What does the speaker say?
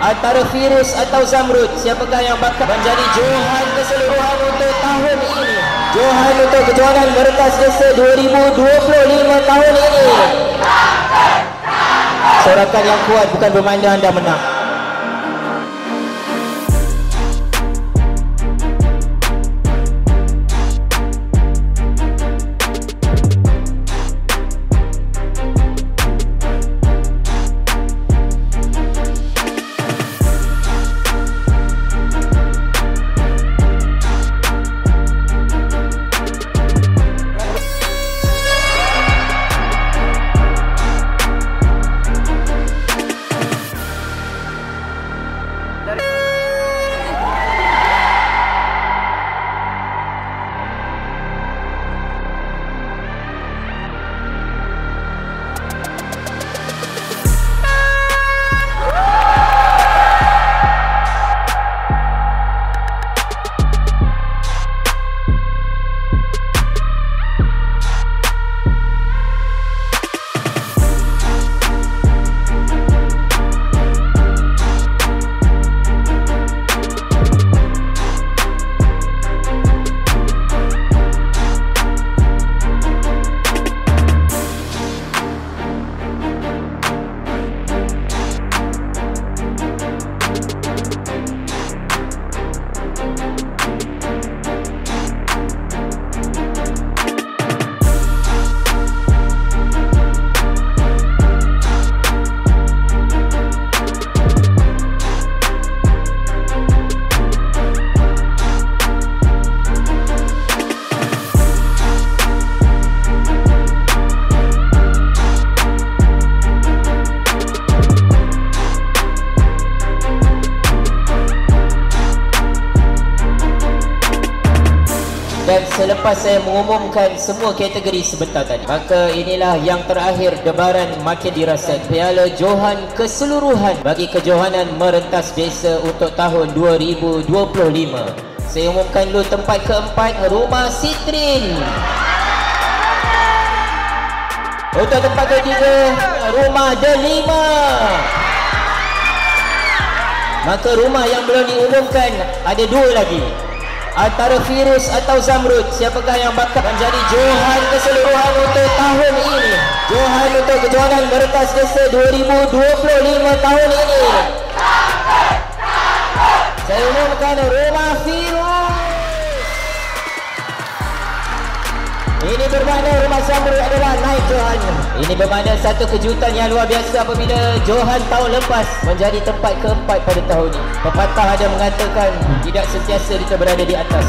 antara Firuz atau Zamrud, siapakah yang bakal menjadi Johan keseluruhan untuk tahun ini? Johan untuk kejuaraan Merentas Desa 2025 tahun ini. Sorakan yang kuat bukan bermanda anda menang. Dan selepas saya mengumumkan semua kategori sebentar tadi, maka inilah yang terakhir debaran makin dirasa Piala Johan keseluruhan bagi kejohanan Merentas Desa untuk tahun 2025. Saya umumkan dulu tempat keempat, Rumah Sitrin. Untuk tempat ketiga, Rumah Delima. Maka rumah yang belum diumumkan ada dua lagi, antara Firuz atau Zamrud, siapakah yang bakal menjadi Johan keseluruhan untuk tahun ini? Johan untuk kejuaraan Merentas Desa 2025 tahun ini. Saya umumkan Rumah Firuz. Ini bermakna Rumah Zamrud adalah naik Johan. Ini bermakna satu kejutan yang luar biasa apabila Johan tahun lepas menjadi tempat keempat pada tahun ini. Pepatah ada mengatakan tidak sentiasa kita berada di atas.